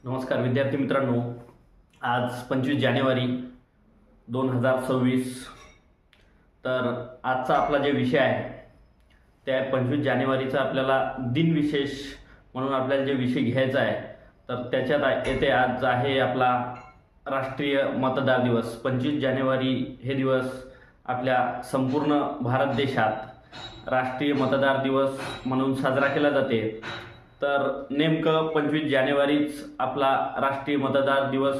नमस्कार विद्यार्थी मित्रांनो, आज 25 जानेवारी 2026. तर आजचा आपला जे विषय आहे त्या 25 जानेवारीचा आपल्याला दिनविशेष म्हणून आपल्याला जे विषय घ्यायचा आहे तर त्याच्यात येते आज आहे आपला राष्ट्रीय मतदार दिवस. 25 जानेवारी हे दिवस आपल्या संपूर्ण भारत देशात राष्ट्रीय मतदार दिवस म्हणून साजरा केला जाते. तर नेमकं 25 जानेवारीच आपला राष्ट्रीय मतदार दिवस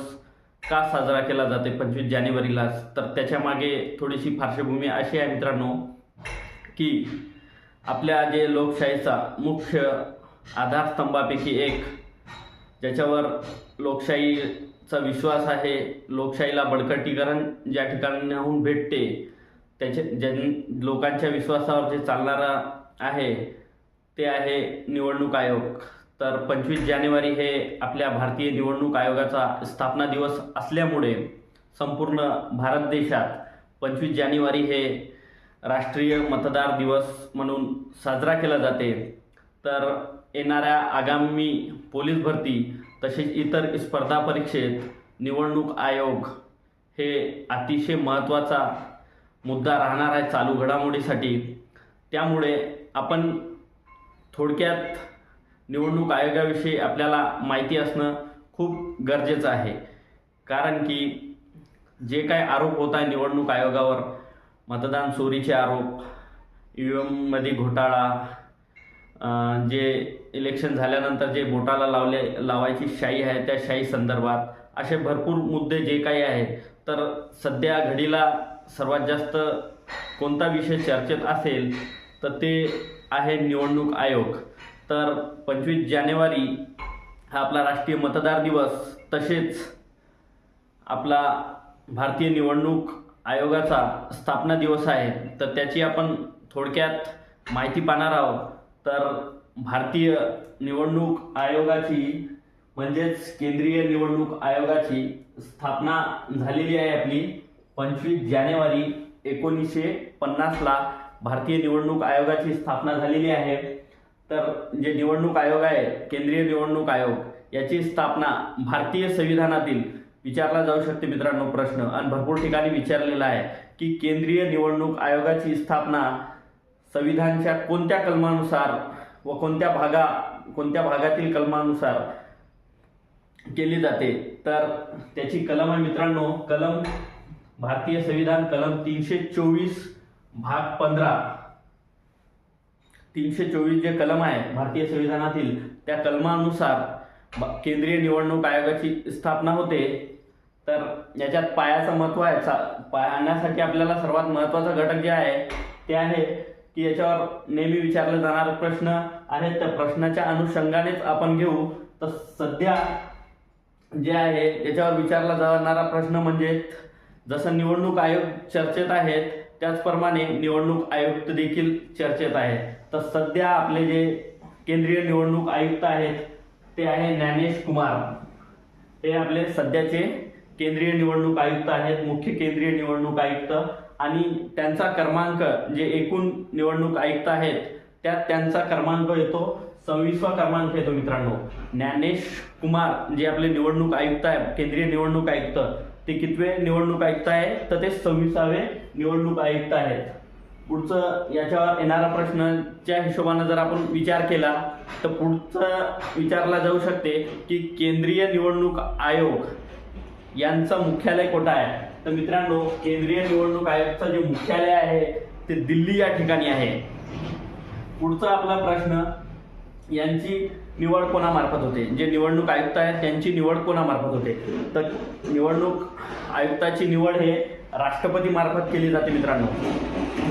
का साजरा केला जाते 25 जानेवारीलाच, तर त्याच्यामागे थोडीशी पार्श्वभूमी अशी आहे मित्रांनो की आपल्या जे लोकशाहीचा मुख्य आधारस्तंभापैकी एक, ज्याच्यावर लोकशाहीचा विश्वास आहे, लोकशाहीला बळकटीकरण ज्या ठिकाणाहून भेटते, त्याच्या लोकांच्या विश्वासावर जे चालणारा आहे ते आहे निवडणूक आयोग. तर 25 जानेवारी हे आपल्या भारतीय निवडणूक आयोगाचा स्थापना दिवस असल्यामुळे संपूर्ण भारत देशात 25 जानेवारी हे राष्ट्रीय मतदार दिवस म्हणून साजरा केला जाते. तर येणाऱ्या आगामी पोलीस भरती तसेच इतर स्पर्धा परीक्षेत निवडणूक आयोग हे अतिशय महत्त्वाचा मुद्दा राहणार आहे चालू घडामोडीसाठी. त्यामुळे आपण थोडक्यात निवडणूक आयोगाविषयी आपल्याला माहिती असणं खूप गरजेचं आहे. कारण की जे काही आरोप होत आहे निवडणूक आयोगावर, मतदान चोरीचे आरोप, EVM घोटाळा, जे इलेक्शन झाल्यानंतर जे बोटाला लावायची शाई आहे त्या शाई संदर्भात, असे भरपूर मुद्दे जे काही आहे, तर सध्या घडीला सर्वात जास्त कोणता विषय चर्चेत असेल तर ते आहे निवडणूक आयोग. तर 25 जानेवारी हा आपला राष्ट्रीय मतदार दिवस तसेच आपला भारतीय निवडणूक आयोगाचा स्थापना दिवस आहे. तर त्याची आपण थोडक्यात माहिती पाहणार आहोत. तर भारतीय निवडणूक आयोगाची म्हणजेच केंद्रीय निवडणूक आयोगाची स्थापना झालेली आहे आपली 25 जानेवारी 1950ला भारतीय निवडणूक आयोगाची स्थापना झालेली आहे. तर जे निवडणूक आयोग आहे, केंद्रीय निवडणूक आयोग, याची स्थापना भारतीय संविधानातील विचारला जाऊ शकते मित्रांनो प्रश्न, आणि भरपूर ठिकाणी विचारलेला आहे की केंद्रीय निवडणूक आयोगाची स्थापना संविधानाच्या कोणत्या कलमानुसार व कोणत्या भागातील कलमानुसार केली जाते. तर त्याची कलम आहे मित्रांनो, भारतीय संविधान कलम 324 भाग 15. 324 जे कलम आहे भारतीय संविधानातील त्या कलमानुसार केंद्रीय निवडणूक आयोगाची स्थापना होते. तर याच्यात पायाचं महत्त्व आहे. पाहण्यासाठी आपल्याला सर्वात महत्त्वाचा घटक जे आहे ते आहे की याच्यावर नेहमी विचारले जाणारे प्रश्न आहेत, त्या प्रश्नाच्या अनुषंगानेच आपण घेऊ. तर सध्या जे आहे याच्यावर विचारला जाणारा प्रश्न म्हणजे जसं निवडणूक आयोग चर्चेत आहेत त्याचप्रमाणे निवडणूक आयुक्त देखील चर्चेत आहे. तर सध्या आपले जे केंद्रीय निवडणूक आयुक्त आहेत ते आहे ज्ञानेश कुमार. हे आपले सध्याचे केंद्रीय निवडणूक आयुक्त आहेत, मुख्य केंद्रीय निवडणूक आयुक्त. आणि त्यांचा क्रमांक, जे एकूण निवडणूक आयुक्त आहेत त्यात त्यांचा क्रमांक येतो 26वा क्रमांक येतो मित्रांनो. ज्ञानेश कुमार जे आपले निवडणूक आयुक्त आहेत, केंद्रीय निवडणूक आयुक्त, ते कितवे निवडणूक आयुक्त आहे तर ते 26वे निवडणूक आयुक्त आहेत. पुढचं याच्यावर येणारा प्रश्नाच्या हिशोबाने जर आपण विचार केला तर पुढचं विचारला जाऊ शकते की केंद्रीय निवडणूक आयोग यांचं मुख्यालय कुठं आहे. तर मित्रांनो, केंद्रीय निवडणूक आयोगाचं जे मुख्यालय आहे ते दिल्ली या ठिकाणी आहे. पुढचा आपला प्रश्न, यांची निवड कोणामार्फत होते. जे निवडणूक आयुक्त आहेत त्यांची निवड कोणामार्फत होते. तर निवडणूक आयुक्ताची निवड हे राष्ट्रपती मार्फत केली जाते मित्रांनो.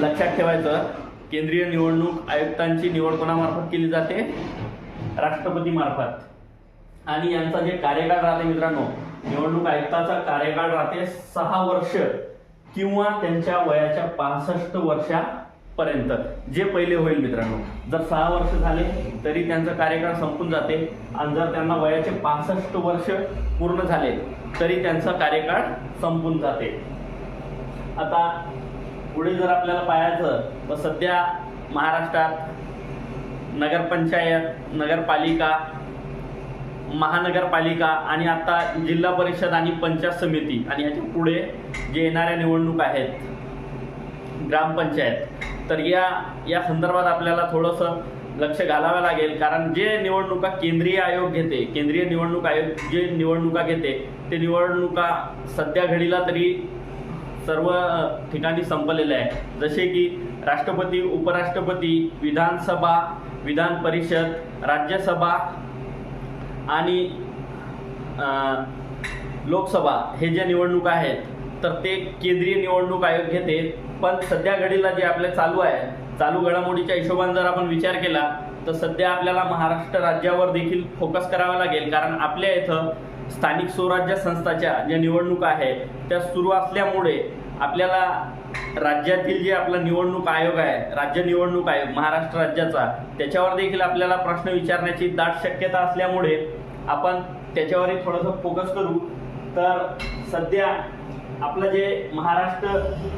लक्षात ठेवायचं, केंद्रीय निवडणूक आयुक्तांची निवड कोणामार्फत केली जाते, राष्ट्रपती मार्फत. आणि यांचा जे कार्यकाळ राहते मित्रांनो, निवडणूक आयुक्ताचा कार्यकाळ राहते 6 वर्ष किंवा त्यांच्या वयाच्या 65 वर्षापर्यंत, जे पहिले होईल मित्रांनो. जर 6 वर्ष झाले तरी त्यांचा कार्यकाळ संपून जाते, आणि जर त्यांना वयाचे 65 वर्ष पूर्ण झाले तरी त्यांचा कार्यकाळ संपून जाते. आता पुढे जर आपल्याला पाहायचं तर सध्या महाराष्ट्रात नगरपंचायत, नगरपालिका महानगरपालिका आणि आता जिल्हा परिषद आणि पंचायत समिती आणि ह्याच्या पुढे जे येणाऱ्या निवडणूक आहेत ग्रामपंचायत, तर या संदर्भात आपल्याला थोडंसं लक्ष घालावं लागेल. कारण जे निवडणुका केंद्रीय आयोग घेते, केंद्रीय निवडणूक आयोग जे निवडणुका घेते ते निवडणुका सध्या घडीला तरी सर्व ठिकाणी संपलेले आहे. जसे की राष्ट्रपती, उपराष्ट्रपती, विधानसभा, विधान परिषद, राज्यसभा आणि लोकसभा हे जे निवडणुका आहेत तर ते केंद्रीय निवडणूक आयोग घेते. पण सध्या घडीला जे आपले चालू आहे, चालू घडामोडीच्या हिशोबाने जर आपण विचार केला तर सध्या आपल्याला महाराष्ट्र राज्यावर देखील फोकस करावा लागेल. कारण आपल्या इथं स्थानिक स्वराज्य संस्थाच्या ज्या निवडणुका आहेत त्या सुरू असल्यामुळे आपल्याला राज्यातील जे आपला निवडणूक आयोग आहे, राज्य निवडणूक आयोग महाराष्ट्र राज्याचा, त्याच्यावर देखील आपल्याला प्रश्न विचारण्याची दाट शक्यता असल्यामुळे आपण त्याच्यावरही थोडंसं फोकस करू. तर सध्या आपलं जे महाराष्ट्र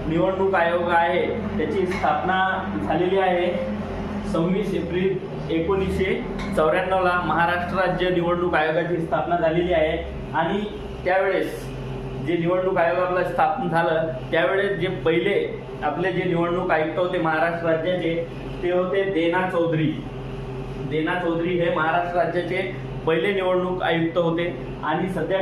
निवडणूक आयोग आहे त्याची स्थापना झालेली आहे 26 एप्रिल 1994ला महाराष्ट्र राज्य निवडणूक आयोगाची स्थापना झालेली आहे. आणि त्यावेळेस जे निवडणूक आयोग आपलं स्थापन झालं त्यावेळेस जे पहिले आपले जे निवडणूक आयुक्त होते महाराष्ट्र राज्याचे ते होते देना चौधरी. देना चौधरी हे महाराष्ट्र राज्याचे पहिले निवडणूक आयुक्त होते. आणि सध्या